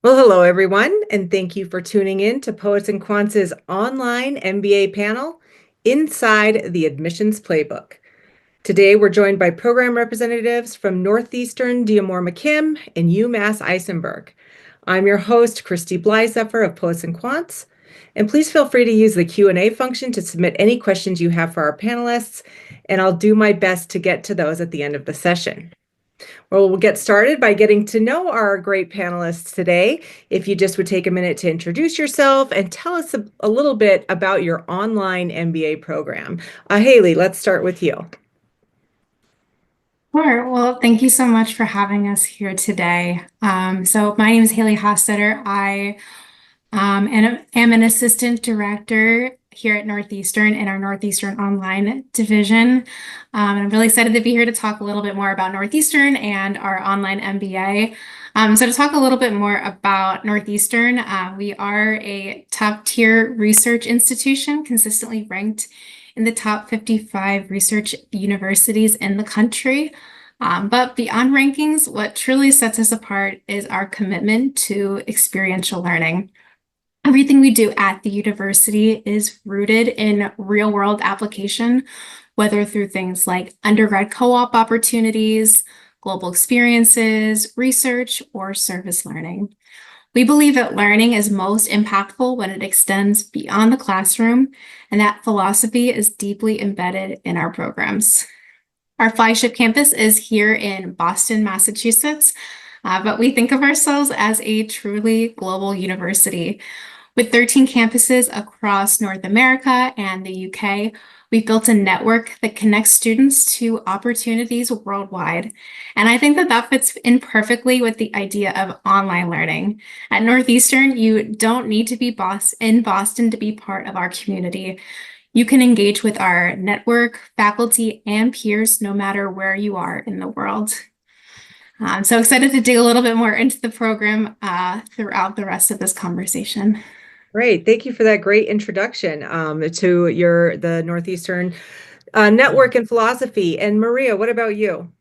Well, hello everyone, and thank you for tuning in to Poets and Quants' online MBA panel, Inside the Admissions Playbook. Today, we're joined by program representatives from Northeastern McKim and UMass Isenberg. I'm your host, Christy Blyzeffer of Poets and Quants, and please feel free to use the Q&A function to submit any questions you have for our panelists, and I'll do my best to get to those at the end of the session. Well, we'll get started by getting to know our great panelists today. If you just would take a minute to introduce yourself and tell us a little bit about your online MBA program. Haley, let's start with you. Sure. Well, thank you so much for having us here today. So my name is Haley Hostetter. I am an assistant director here at Northeastern in our Northeastern Online division. And I'm really excited to be here to talk a little bit more about Northeastern and our online MBA. So to talk a little bit more about Northeastern, we are a top tier research institution consistently ranked in the top 55 research universities in the country. But beyond rankings, what truly sets us apart is our commitment to experiential learning. Everything we do at the university is rooted in real-world application, whether through things like undergrad co-op opportunities, global experiences, research, or service learning. We believe that learning is most impactful when it extends beyond the classroom, and that philosophy is deeply embedded in our programs. Our flagship campus is here in Boston, Massachusetts, but we think of ourselves as a truly global university. With 13 campuses across North America and the UK, we've built a network that connects students to opportunities worldwide. And I think that fits in perfectly with the idea of online learning. At Northeastern, you don't need to be in Boston to be part of our community. You can engage with our network, faculty, and peers no matter where you are in the world. I'm so excited to dig a little bit more into the program throughout the rest of this conversation. Great. Thank you for that great introduction to the Northeastern network and philosophy. And Maria, what about you?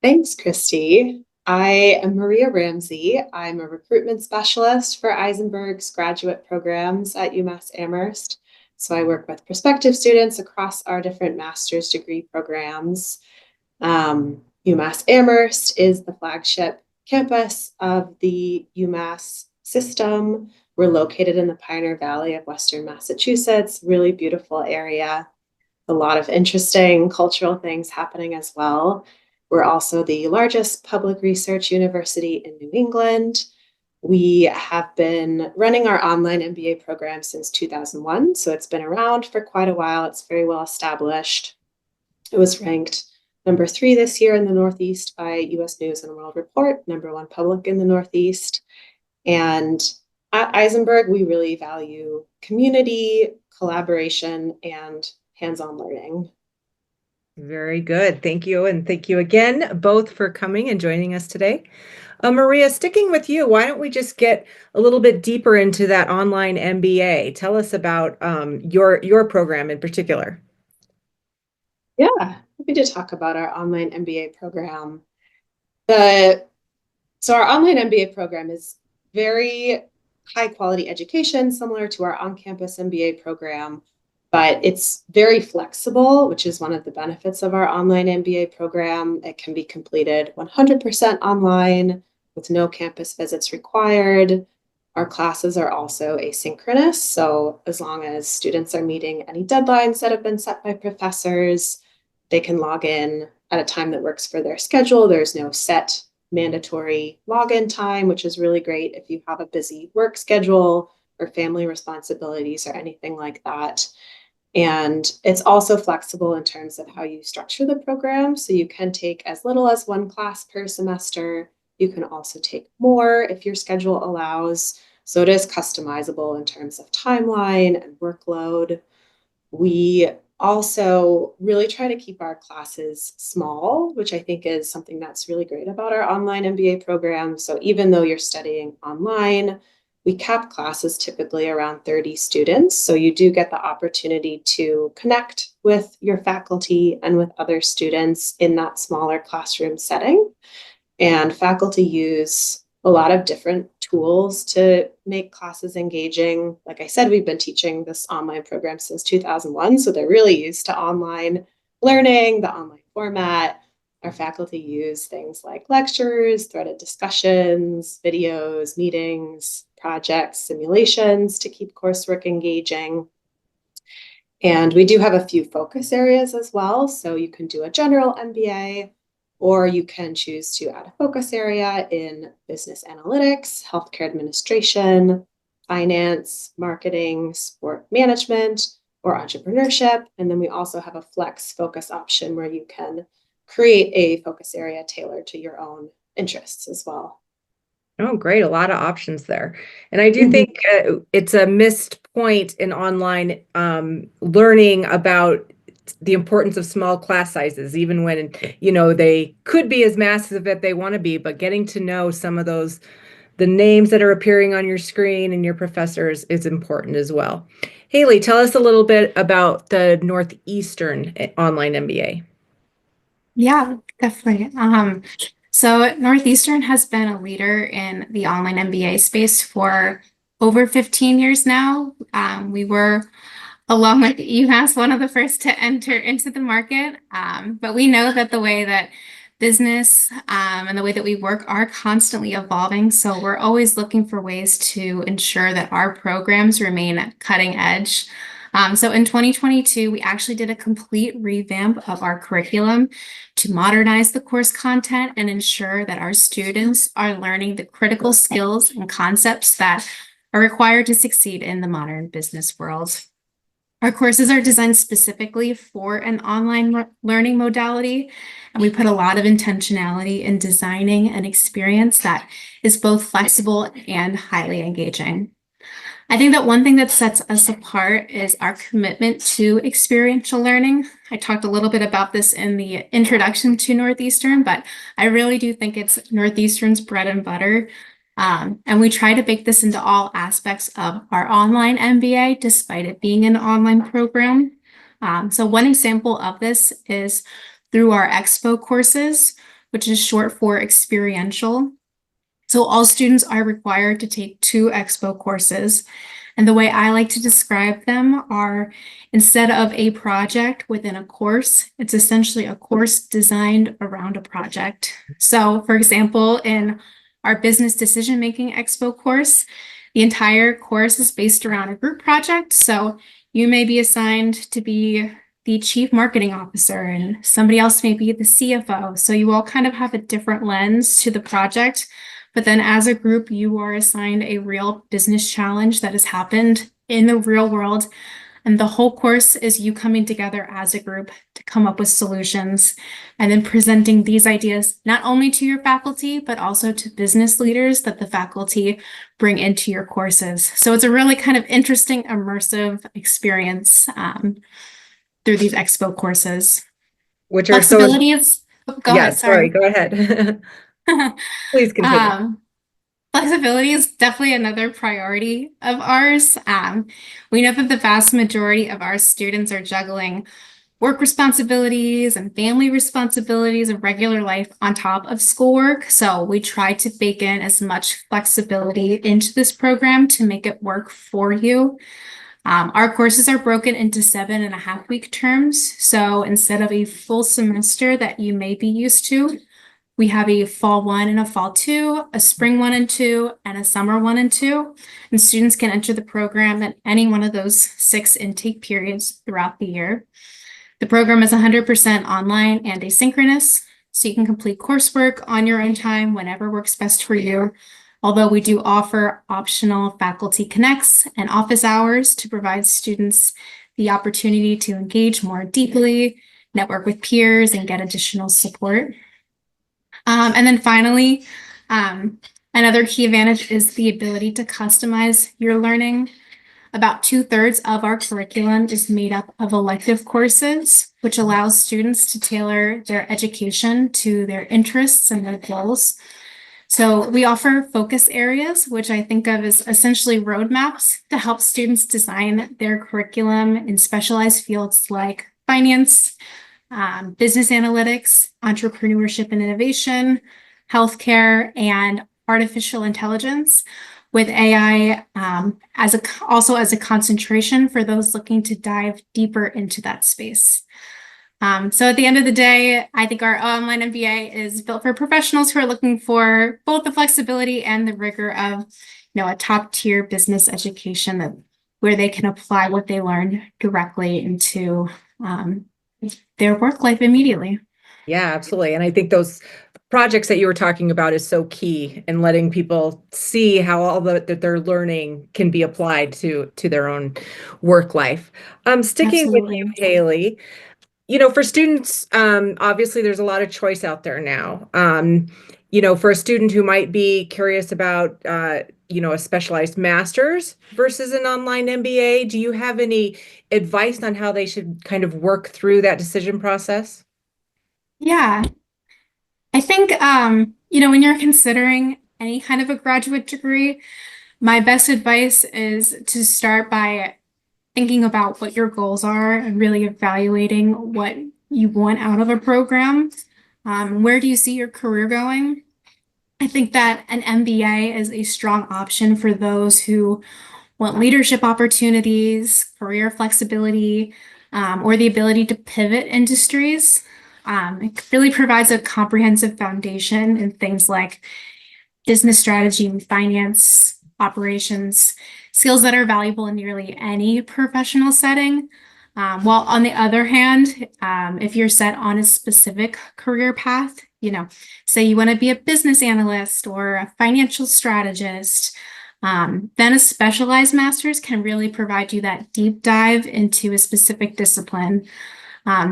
Thanks, Christy. I am Maria Ramsey. I'm a recruitment specialist for Isenberg's graduate programs at UMass Amherst. So I work with prospective students across our different master's degree programs. UMass Amherst is the flagship campus of the UMass system. We're located in the Pioneer Valley of Western Massachusetts, really beautiful area. A lot of interesting cultural things happening as well. We're also the largest public research university in New England. We have been running our online MBA program since 2001, so it's been around for quite a while. It's very well established. It was ranked number 3 this year in the Northeast by US News and World Report, number 1 public in the Northeast. And at Isenberg, we really value community, collaboration, and hands-on learning. Very good. Thank you. And thank you again, both for coming and joining us today. Maria, sticking with you, why don't we just get a little bit deeper into that online MBA? Tell us about your program in particular. Yeah, happy to talk about our online MBA program. So our online MBA program is very high quality education, similar to our on-campus MBA program, but it's very flexible, which is one of the benefits of our online MBA program. It can be completed 100% online with no campus visits required. Our classes are also asynchronous, so as long as students are meeting any deadlines that have been set by professors, they can log in at a time that works for their schedule. There's no set mandatory login time, which is really great if you have a busy work schedule or family responsibilities or anything like that. And it's also flexible in terms of how you structure the program. So you can take as little as 1 class per semester. You can also take more if your schedule allows. So it is customizable in terms of timeline and workload. We also really try to keep our classes small, which I think is something that's really great about our online MBA program. So even though you're studying online, we cap classes typically around 30 students. So you do get the opportunity to connect with your faculty and with other students in that smaller classroom setting. And faculty use a lot of different tools to make classes engaging. Like I said, we've been teaching this online program since 2001, so they're really used to online learning, the online format. Our faculty use things like lectures, threaded discussions, videos, meetings, projects, simulations to keep coursework engaging. And we do have a few focus areas as well. So you can do a general MBA, or you can choose to add a focus area in business analytics, healthcare administration, finance, marketing, sport management, or entrepreneurship. And then we also have a flex focus option where you can create a focus area tailored to your own interests as well. Oh, great. A lot of options there. And I do think it's a missed point in online learning about the importance of small class sizes, even when, they could be as massive as they want to be, but getting to know some of those, the names that are appearing on your screen and your professors is important as well. Haley, tell us a little bit about the Northeastern Online MBA. Yeah, definitely. So Northeastern has been a leader in the online MBA space for over 15 years now. We were, along with UMass, one of the first to enter into the market. But we know that the way that business and the way that we work are constantly evolving. So we're always looking for ways to ensure that our programs remain cutting edge. So in 2022, we actually did a complete revamp of our curriculum to modernize the course content and ensure that our students are learning the critical skills and concepts that are required to succeed in the modern business world. Our courses are designed specifically for an online learning modality, and we put a lot of intentionality in designing an experience that is both flexible and highly engaging. I think that one thing that sets us apart is our commitment to experiential learning. I talked a little bit about this in the introduction to Northeastern, but I really do think it's Northeastern's bread and butter. And we try to bake this into all aspects of our online MBA, despite it being an online program. So one example of this is through our Expo courses, which is short for experiential. So all students are required to take 2 Expo courses. And the way I like to describe them are, instead of a project within a course, it's essentially a course designed around a project. So for example, in our business decision-making Expo course, the entire course is based around a group project. So you may be assigned to be the chief marketing officer and somebody else may be the CFO. So you all kind of have a different lens to the project. But then as a group, you are assigned a real business challenge that has happened in the real world. And the whole course is you coming together as a group to come up with solutions and then presenting these ideas not only to your faculty, but also to business leaders that the faculty bring into your courses. So it's a really kind of interesting, immersive experience through these Expo courses. Which are so... Flexibility is... Go ahead, sorry. Go ahead. Please continue. Flexibility is definitely another priority of ours. We know that the vast majority of our students are juggling work responsibilities and family responsibilities and regular life on top of schoolwork. So we try to bake in as much flexibility into this program to make it work for you. Our courses are broken into 7.5-week terms. So instead of a full semester that you may be used to, we have a fall 1 and a fall 2, a spring 1 and 2, and a summer 1 and 2. And students can enter the program at any one of those 6 intake periods throughout the year. The program is 100% online and asynchronous, so you can complete coursework on your own time whenever works best for you. Although we do offer optional faculty connects and office hours to provide students the opportunity to engage more deeply, network with peers, and get additional support. And then finally, another key advantage is the ability to customize your learning. About 2/3 of our curriculum is made up of elective courses, which allows students to tailor their education to their interests and their goals. So we offer focus areas, which I think of as essentially roadmaps to help students design their curriculum in specialized fields like finance, business analytics, entrepreneurship and innovation, healthcare, and artificial intelligence with AI also as a concentration for those looking to dive deeper into that space. So at the end of the day, I think our online MBA is built for professionals who are looking for both the flexibility and the rigor of, a top-tier business education where they can apply what they learn directly into their work life immediately. Yeah, absolutely. And I think those projects that you were talking about is so key in letting people see how all that they're learning can be applied to their own work life. Sticking with you, Absolutely. Haley, for students, obviously there's a lot of choice out there now. For a student who might be curious about, a specialized master's versus an online MBA, do you have any advice on how they should kind of work through that decision process? Yeah, I think, when you're considering any kind of a graduate degree, my best advice is to start by thinking about what your goals are and really evaluating what you want out of a program. Where do you see your career going? I think that an MBA is a strong option for those who want leadership opportunities, career flexibility, or the ability to pivot industries. It really provides a comprehensive foundation in things like business strategy and finance, operations, skills that are valuable in nearly any professional setting. While on the other hand, if you're set on a specific career path, say you want to be a business analyst or a financial strategist, then a specialized master's can really provide you that deep dive into a specific discipline.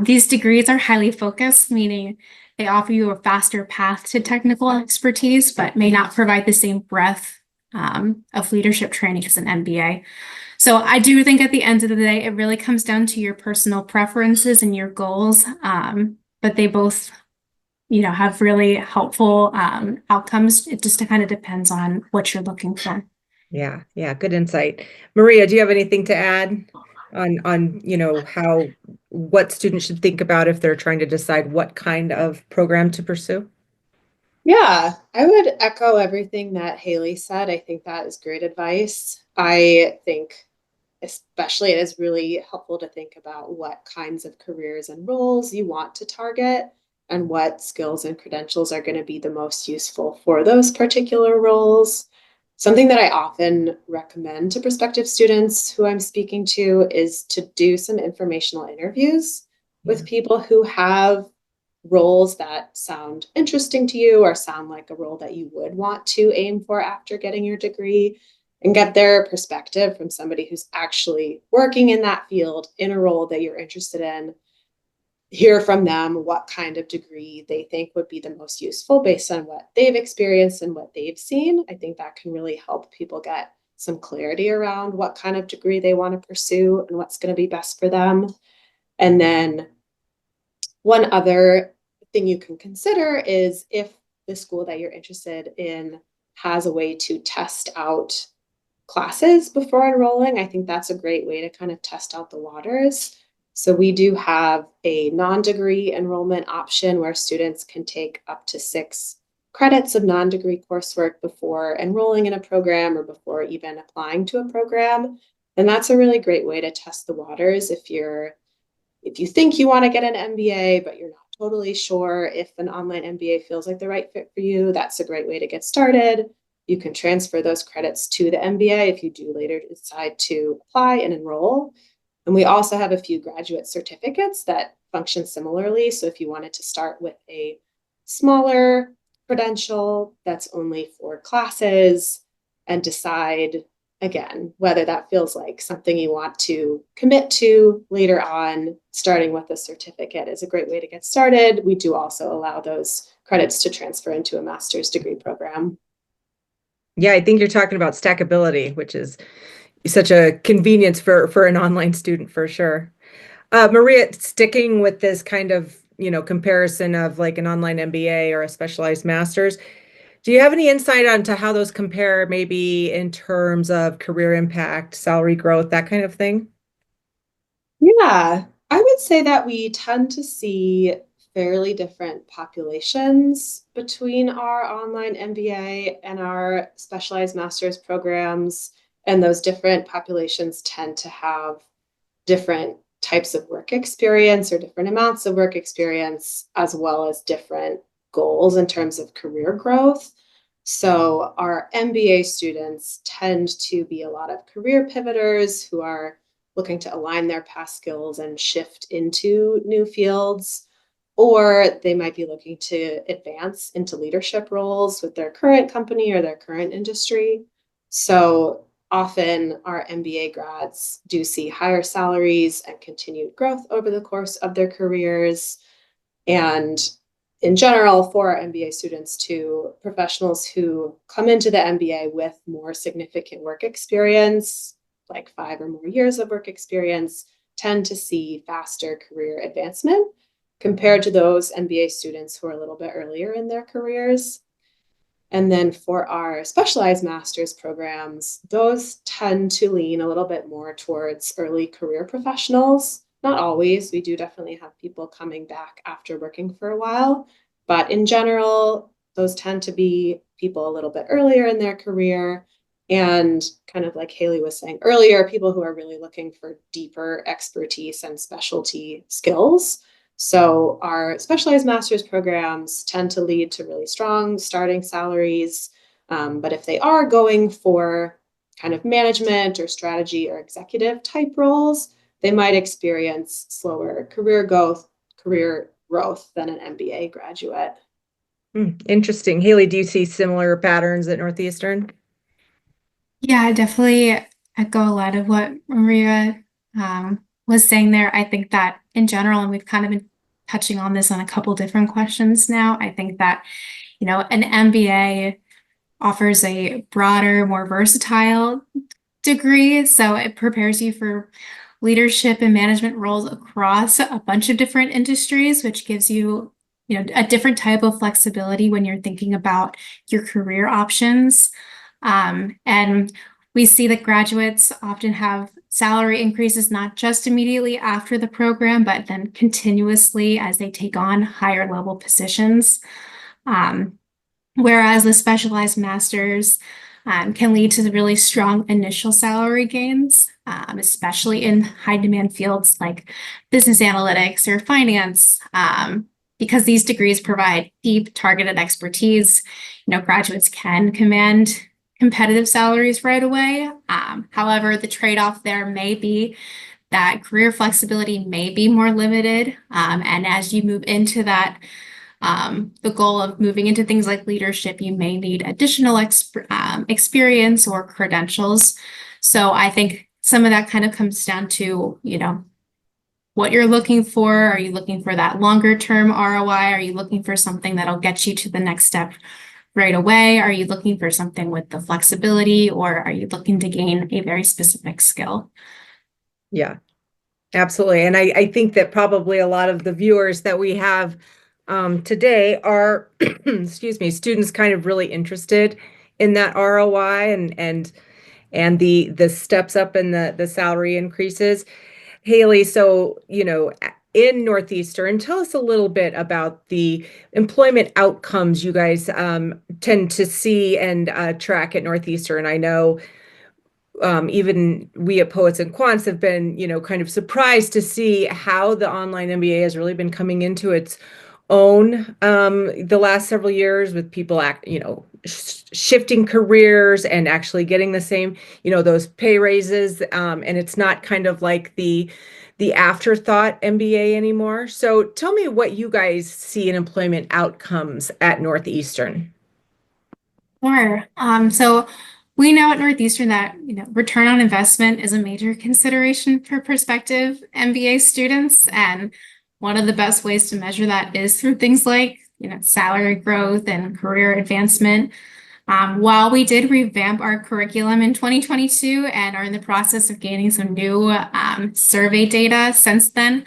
These degrees are highly focused, meaning they offer you a faster path to technical expertise, but may not provide the same breadth of leadership training as an MBA. So I do think at the end of the day, it really comes down to your personal preferences and your goals, but they both, have really helpful outcomes. It just kind of depends on what you're looking for. Yeah, good insight. Maria, do you have anything to add on what students should think about if they're trying to decide what kind of program to pursue? Yeah, I would echo everything that Haley said. I think that is great advice. I think especially it is really helpful to think about what kinds of careers and roles you want to target and what skills and credentials are going to be the most useful for those particular roles. Something that I often recommend to prospective students who I'm speaking to is to do some informational interviews with people who have roles that sound interesting to you or sound like a role that you would want to aim for after getting your degree, and get their perspective from somebody who's actually working in that field in a role that you're interested in. Hear from them what kind of degree they think would be the most useful based on what they've experienced and what they've seen. I think that can really help people get some clarity around what kind of degree they want to pursue and what's going to be best for them. And then one other thing you can consider is if the school that you're interested in has a way to test out classes before enrolling, I think that's a great way to kind of test out the waters. So we do have a non-degree enrollment option where students can take up to 6 credits of non-degree coursework before enrolling in a program or before even applying to a program. And that's a really great way to test the waters if you think you want to get an MBA, but you're not totally sure if an online MBA feels like the right fit for you. That's a great way to get started. You can transfer those credits to the MBA if you do later decide to apply and enroll. And we also have a few graduate certificates that function similarly. So if you wanted to start with a smaller credential that's only 4 classes and decide, again, whether that feels like something you want to commit to later on, starting with a certificate is a great way to get started. We do also allow those credits to transfer into a master's degree program. Yeah, I think you're talking about stackability, which is such a convenience for an online student for sure. Maria, sticking with this kind of, comparison of like an online MBA or a specialized master's, do you have any insight onto how those compare maybe in terms of career impact, salary growth, that kind of thing? Yeah, I would say that we tend to see fairly different populations between our online MBA and our specialized master's programs. And those different populations tend to have different types of work experience or different amounts of work experience, as well as different goals in terms of career growth. So our MBA students tend to be a lot of career pivoters who are looking to align their past skills and shift into new fields, or they might be looking to advance into leadership roles with their current company or their current industry. So often our MBA grads do see higher salaries and continued growth over the course of their careers. And in general, for our MBA students too, professionals who come into the MBA with more significant work experience, like 5 or more years of work experience, tend to see faster career advancement compared to those MBA students who are a little bit earlier in their careers. And then for our specialized master's programs, those tend to lean a little bit more towards early career professionals. Not always, we do definitely have people coming back after working for a while, but in general, those tend to be people a little bit earlier in their career. And kind of like Haley was saying earlier, people who are really looking for deeper expertise and specialty skills. So our specialized master's programs tend to lead to really strong starting salaries. But if they are going for kind of management or strategy or executive type roles, they might experience slower career growth than an MBA graduate. Interesting. Haley, do you see similar patterns at Northeastern? Yeah, I definitely echo a lot of what Maria was saying there. I think that in general, and we've kind of been touching on this on a couple different questions now, I think that, an MBA offers a broader, more versatile degree. So it prepares you for leadership and management roles across a bunch of different industries, which gives you, a different type of flexibility when you're thinking about your career options. And we see that graduates often have salary increases, not just immediately after the program, but then continuously as they take on higher level positions. Whereas the specialized masters can lead to really strong initial salary gains, especially in high demand fields like business analytics or finance. Because these degrees provide deep targeted expertise, graduates can command competitive salaries right away. However, the trade-off there may be that career flexibility may be more limited. And as you move into that, the goal of moving into things like leadership, you may need additional experience or credentials. So I think some of that kind of comes down to, what you're looking for. Are you looking for that longer term ROI? Are you looking for something that'll get you to the next step right away? Are you looking for something with the flexibility, or are you looking to gain a very specific skill? Yeah, absolutely. And I think that probably a lot of the viewers that we have today are, excuse me, students kind of really interested in that ROI and the steps up and the salary increases. Haley, so, in Northeastern, tell us a little bit about the employment outcomes you guys tend to see and track at Northeastern. I know even we at Poets and Quants have been, kind of surprised to see how the online MBA has really been coming into its own the last several years, with people shifting careers and actually getting the same, those pay raises, and it's not kind of like the afterthought MBA anymore. So tell me what you guys see in employment outcomes at Northeastern. Sure. So we know at Northeastern that, return on investment is a major consideration for prospective MBA students. And one of the best ways to measure that is through things like, salary growth and career advancement. While we did revamp our curriculum in 2022 and are in the process of gaining some new survey data since then,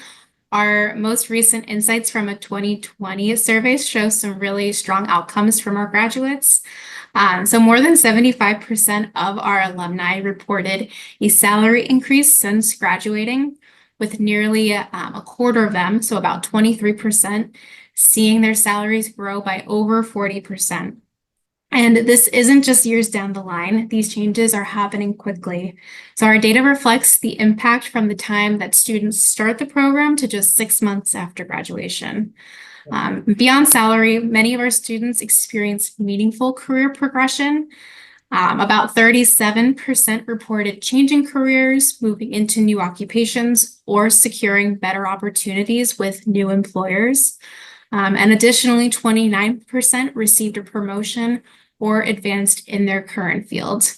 our most recent insights from a 2020 survey show some really strong outcomes from our graduates. So more than 75% of our alumni reported a salary increase since graduating, with nearly a quarter of them, so about 23%, seeing their salaries grow by over 40%. And this isn't just years down the line. These changes are happening quickly. So our data reflects the impact from the time that students start the program to just 6 months after graduation. Beyond salary, many of our students experience meaningful career progression. About 37% reported changing careers, moving into new occupations, or securing better opportunities with new employers. And additionally, 29% received a promotion or advanced in their current field.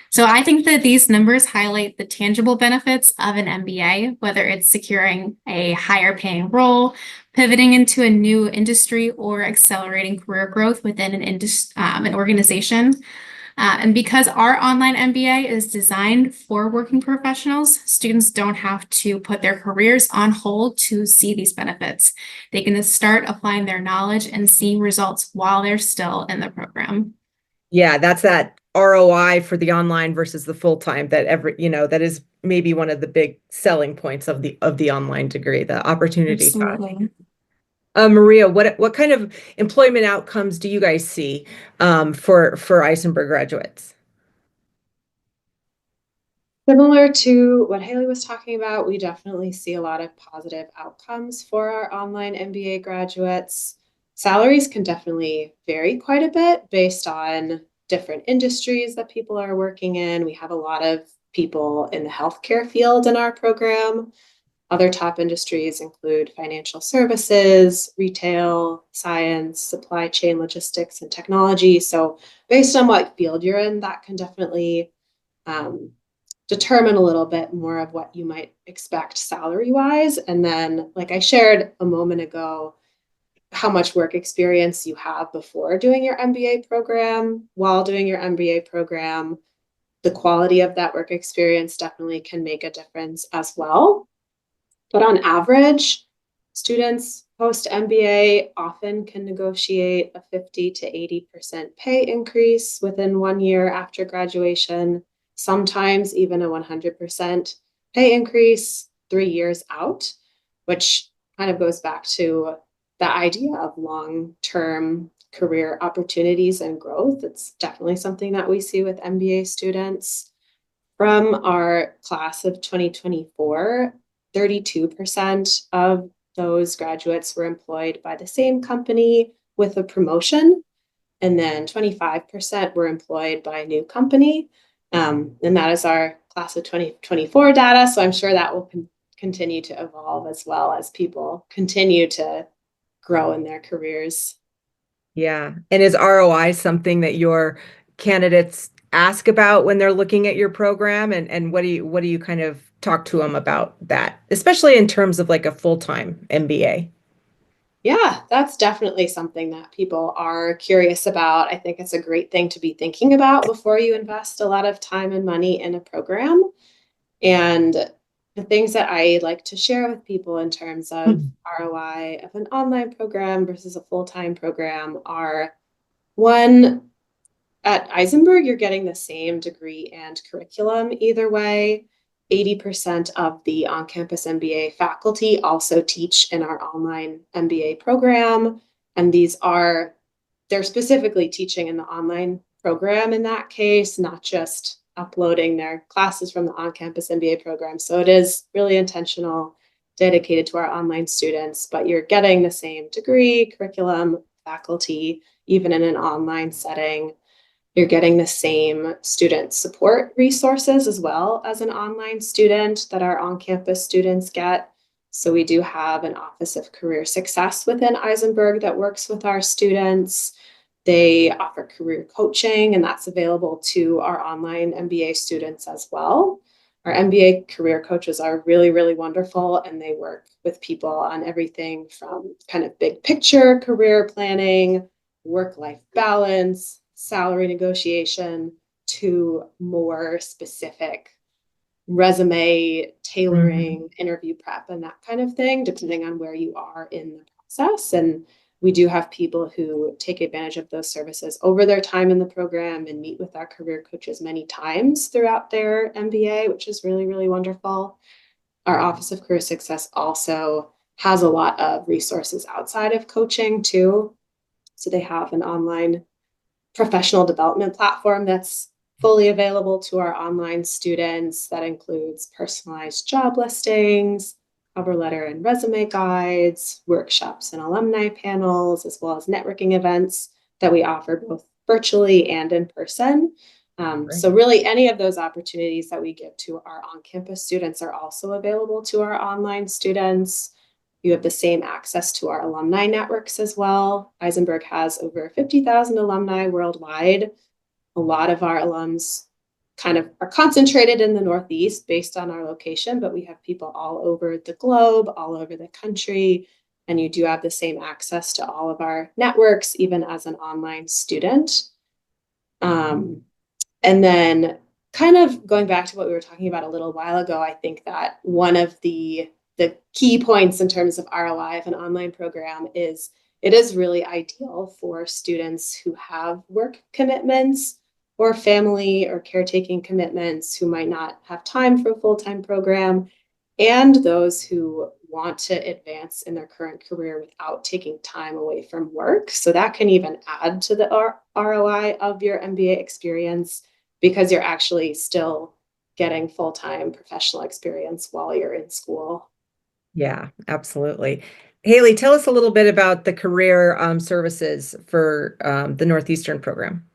So I think that these numbers highlight the tangible benefits of an MBA, whether it's securing a higher paying role, pivoting into a new industry, or accelerating career growth within an organization. And because our online MBA is designed for working professionals, students don't have to put their careers on hold to see these benefits. They can start applying their knowledge and see results while they're still in the program. Yeah, that's that ROI for the online versus the full-time that is maybe one of the big selling points of the online degree, the opportunity cost. Absolutely. Maria, what kind of employment outcomes do you guys see for Isenberg graduates? Similar to what Haley was talking about, we definitely see a lot of positive outcomes for our online MBA graduates. Salaries can definitely vary quite a bit based on different industries that people are working in. We have a lot of people in the healthcare field in our program. Other top industries include financial services, retail, science, supply chain logistics, and technology. So based on what field you're in, that can definitely determine a little bit more of what you might expect salary-wise. And then, like I shared a moment ago, how much work experience you have before doing your MBA program. While doing your MBA program, the quality of that work experience definitely can make a difference as well. But on average, students post-MBA often can negotiate a 50 to 80% pay increase within 1 year after graduation, sometimes even a 100% pay increase 3 years out, which kind of goes back to the idea of long-term career opportunities and growth. It's definitely something that we see with MBA students. From our class of 2024, 32% of those graduates were employed by the same company with a promotion, and then 25% were employed by a new company. And that is our class of 2024 data. So I'm sure that will continue to evolve as well as people continue to grow in their careers. Yeah. And is ROI something that your candidates ask about when they're looking at your program? And what do you kind of talk to them about that, especially in terms of like a full-time MBA? Yeah, that's definitely something that people are curious about. I think it's a great thing to be thinking about before you invest a lot of time and money in a program. And the things that I like to share with people in terms of ROI of an online program versus a full-time program are, one, at Isenberg, you're getting the same degree and curriculum either way. 80% of the on-campus MBA faculty also teach in our online MBA program. And they're specifically teaching in the online program in that case, not just uploading their classes from the on-campus MBA program. So it is really intentional, dedicated to our online students, but you're getting the same degree, curriculum, faculty, even in an online setting. You're getting the same student support resources as well as an online student that our on-campus students get. So we do have an Office of Career Success within Isenberg that works with our students. They offer career coaching, and that's available to our online MBA students as well. Our MBA career coaches are really, really wonderful, and they work with people on everything from kind of big picture career planning, work-life balance, salary negotiation, to more specific resume tailoring, interview prep, and that kind of thing, depending on where you are in the process. And we do have people who take advantage of those services over their time in the program and meet with our career coaches many times throughout their MBA, which is really, really wonderful. Our Office of Career Success also has a lot of resources outside of coaching too. So they have an online professional development platform that's fully available to our online students that includes personalized job listings, cover letter and resume guides, workshops and alumni panels, as well as networking events that we offer both virtually and in person. So really any of those opportunities that we give to our on-campus students are also available to our online students. You have the same access to our alumni networks as well. Isenberg has over 50,000 alumni worldwide. A lot of our alums kind of are concentrated in the Northeast based on our location, but we have people all over the globe, all over the country, and you do have the same access to all of our networks, even as an online student. And then kind of going back to what we were talking about a little while ago, I think that one of the key points in terms of ROI of an online program is it is really ideal for students who have work commitments or family or caretaking commitments who might not have time for a full-time program, and those who want to advance in their current career without taking time away from work. So that can even add to the ROI of your MBA experience because you're actually still getting full-time professional experience while you're in school. Yeah, absolutely. Haley, tell us a little bit about the career services for the Northeastern program.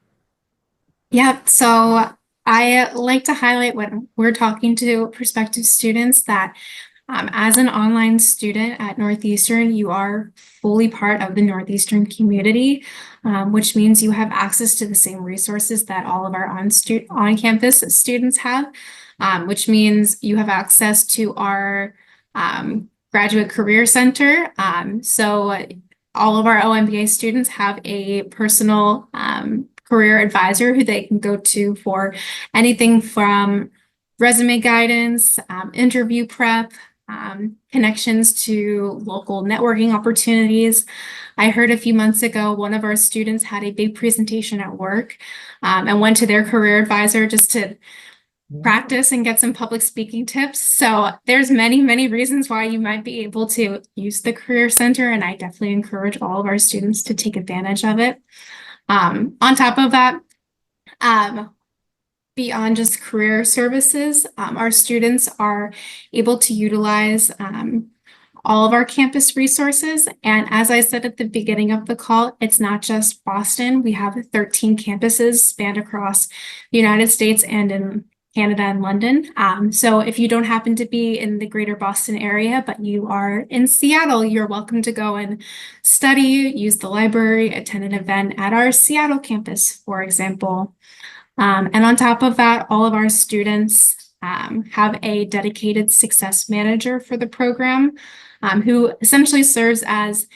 Yeah, so I like to highlight when we're talking to prospective students that as an online student at Northeastern, you are fully part of the Northeastern community, which means you have access to the same resources that all of our on-campus students have, which means you have access to our Graduate Career Center. So all of our OMBA students have a personal career advisor who they can go to for anything from resume guidance, interview prep, connections to local networking opportunities. I heard a few months ago, one of our students had a big presentation at work and went to their career advisor just to practice and get some public speaking tips. So there's many reasons why you might be able to use the Career Center, and I definitely encourage all of our students to take advantage of it. On top of that, beyond just career services, our students are able to utilize all of our campus resources. And as I said at the beginning of the call, it's not just Boston. We have 13 campuses spanned across the United States and in Canada and London. So if you don't happen to be in the greater Boston area, but you are in Seattle, you're welcome to go and study, use the library, attend an event at our Seattle campus, for example. And on top of that, all of our students have a dedicated success manager for the program, who essentially serves as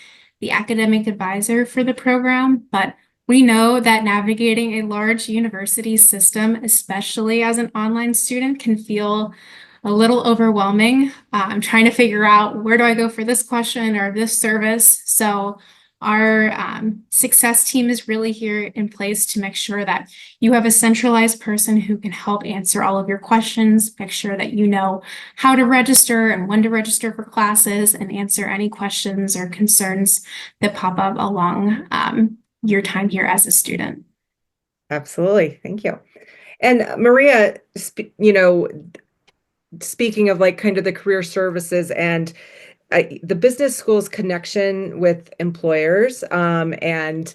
the academic advisor for the program. But we know that navigating a large university system, especially as an online student, can feel a little overwhelming. I'm trying to figure out, where do I go for this question or this service? So our success team is really here in place to make sure that you have a centralized person who can help answer all of your questions, make sure that you know how to register and when to register for classes, and answer any questions or concerns that pop up along your time here as a student. Absolutely. Thank you. And Maria, speaking of like kind of the career services and the business school's connection with employers, and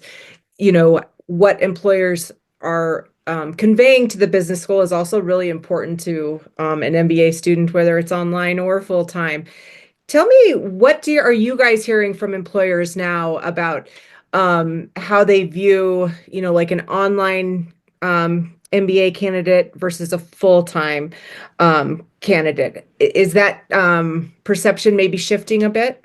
what employers are conveying to the business school is also really important to an MBA student, whether it's online or full-time. Tell me, are you guys hearing from employers now about how they view, like an online MBA candidate versus a full-time candidate? Is that perception maybe shifting a bit?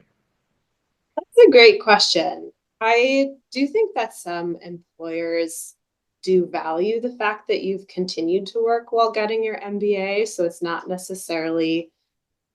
That's a great question. I do think that some employers do value the fact that you've continued to work while getting your MBA. So it's not necessarily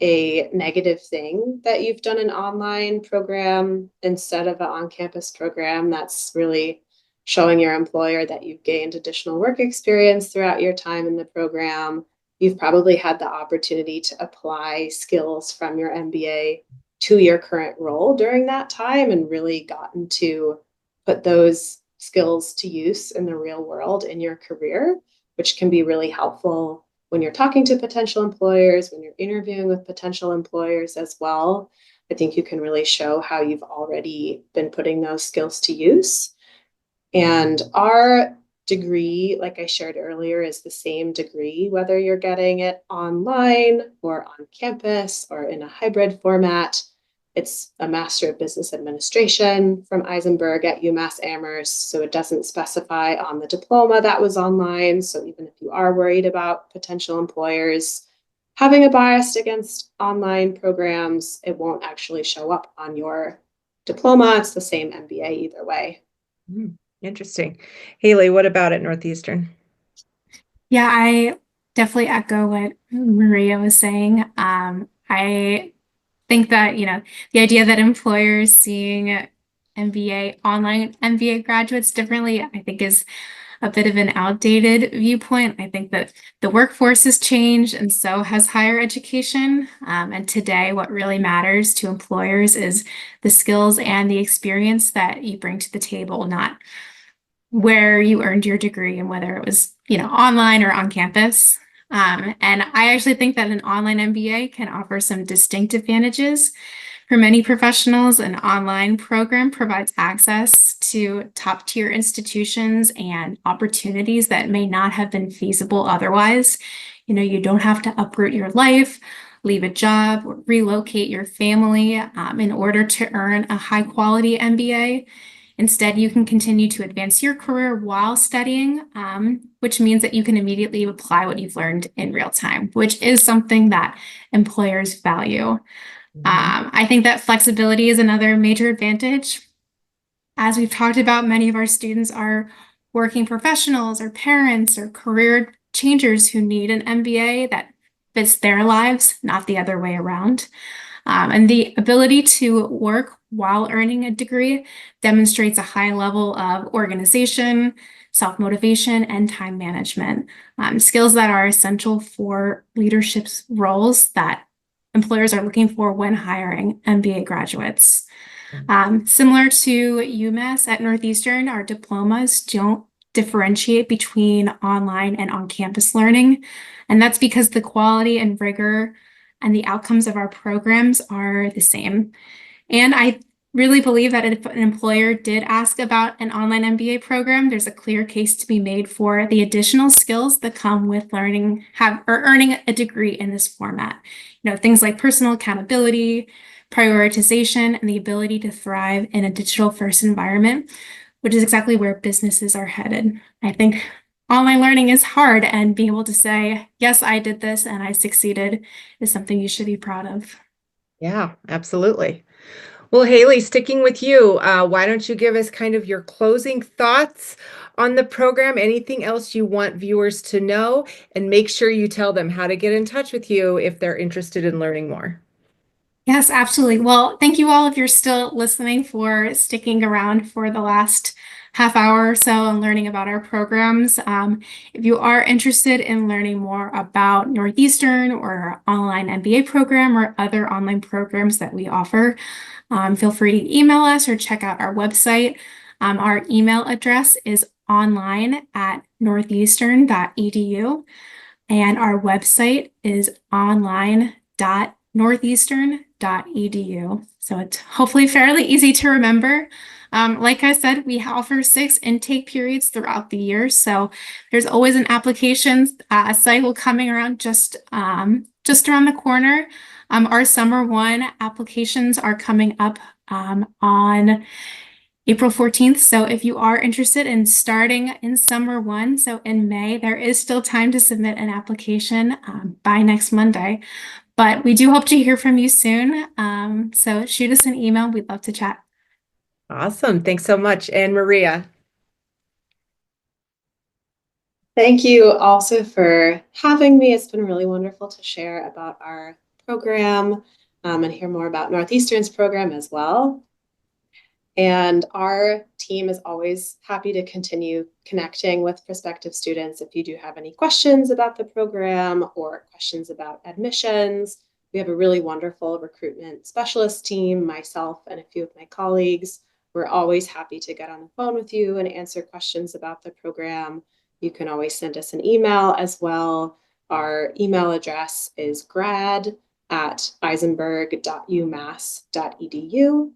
a negative thing that you've done an online program instead of an on-campus program. That's really showing your employer that you've gained additional work experience throughout your time in the program. You've probably had the opportunity to apply skills from your MBA to your current role during that time and really gotten to put those skills to use in the real world in your career, which can be really helpful when you're talking to potential employers, when you're interviewing with potential employers as well. I think you can really show how you've already been putting those skills to use. And our degree, like I shared earlier, is the same degree, whether you're getting it online or on campus or in a hybrid format. It's a Master of Business Administration from Isenberg at UMass Amherst, so it doesn't specify on the diploma that was online. So even if you are worried about potential employers having a bias against online programs, it won't actually show up on your diploma. It's the same MBA either way. Interesting. Haley, what about at Northeastern? Yeah, I definitely echo what Maria was saying. I think that, the idea that employers seeing online MBA graduates differently, I think is a bit of an outdated viewpoint. I think that the workforce has changed and so has higher education. And today, what really matters to employers is the skills and the experience that you bring to the table, not where you earned your degree and whether it was, online or on campus. And I actually think that an online MBA can offer some distinct advantages. For many professionals, an online program provides access to top-tier institutions and opportunities that may not have been feasible otherwise. You don't have to uproot your life, leave a job, or relocate your family in order to earn a high-quality MBA. Instead, you can continue to advance your career while studying, which means that you can immediately apply what you've learned in real time, which is something that employers value. I think that flexibility is another major advantage. As we've talked about, many of our students are working professionals or parents or career changers who need an MBA that fits their lives, not the other way around. And the ability to work while earning a degree demonstrates a high level of organization, self-motivation, and time management, skills that are essential for leadership roles that employers are looking for when hiring MBA graduates. Similar to UMass at Northeastern, our diplomas don't differentiate between online and on-campus learning. And that's because the quality and rigor and the outcomes of our programs are the same. And I really believe that if an employer did ask about an online MBA program, there's a clear case to be made for the additional skills that come with earning a degree in this format. Things like personal accountability, prioritization, and the ability to thrive in a digital-first environment, which is exactly where businesses are headed. I think online learning is hard, and being able to say, yes, I did this and I succeeded is something you should be proud of. Yeah, absolutely. Well, Haley, sticking with you, why don't you give us kind of your closing thoughts on the program? Anything else you want viewers to know? And make sure you tell them how to get in touch with you if they're interested in learning more. Yes, absolutely. Well, thank you all if you're still listening for sticking around for the last half hour or so and learning about our programs. If you are interested in learning more about Northeastern or our online MBA program or other online programs that we offer, feel free to email us or check out our website. Our email address is online@northeastern.edu, and our website is online.northeastern.edu. So it's hopefully fairly easy to remember. Like I said, we offer 6 intake periods throughout the year. So there's always an application cycle coming around just around the corner. Our summer 1 applications are coming up on April 14th. So if you are interested in starting in summer 1, so in May, there is still time to submit an application by next Monday. But we do hope to hear from you soon. So shoot us an email. We'd love to chat. Awesome. Thanks so much. And Maria. Thank you also for having me. It's been really wonderful to share about our program and hear more about Northeastern's program as well. And our team is always happy to continue connecting with prospective students. If you do have any questions about the program or questions about admissions, We have a really wonderful recruitment specialist team, myself and a few of my colleagues. We're always happy to get on the phone with you and answer questions about the program. You can always send us an email as well. Our email address is grad@isenberg.umass.edu.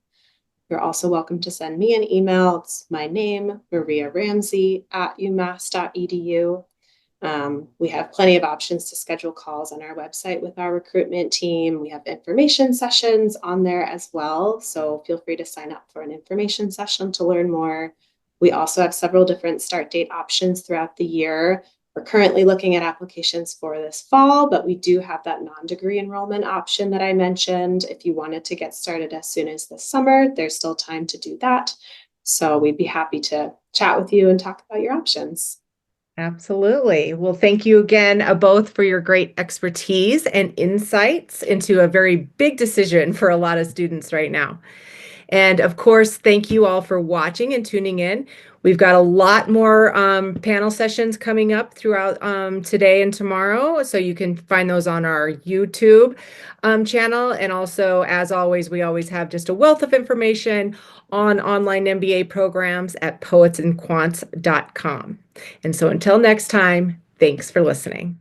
You're also welcome to send me an email. It's my name, Maria Ramsey @umass.edu. We have plenty of options to schedule calls on our website with our recruitment team. We have information sessions on there as well. So feel free to sign up for an information session to learn more. We also have several different start date options throughout the year. We're currently looking at applications for this fall, but we do have that non-degree enrollment option that I mentioned. If you wanted to get started as soon as this summer, there's still time to do that. So we'd be happy to chat with you and talk about your options. Absolutely. Well, thank you again, both for your great expertise and insights into a very big decision for a lot of students right now. And of course, thank you all for watching and tuning in. We've got a lot more panel sessions coming up throughout today and tomorrow. So you can find those on our YouTube channel. And also, as always, we always have just a wealth of information on online MBA programs at poetsandquants.com. And so until next time, thanks for listening.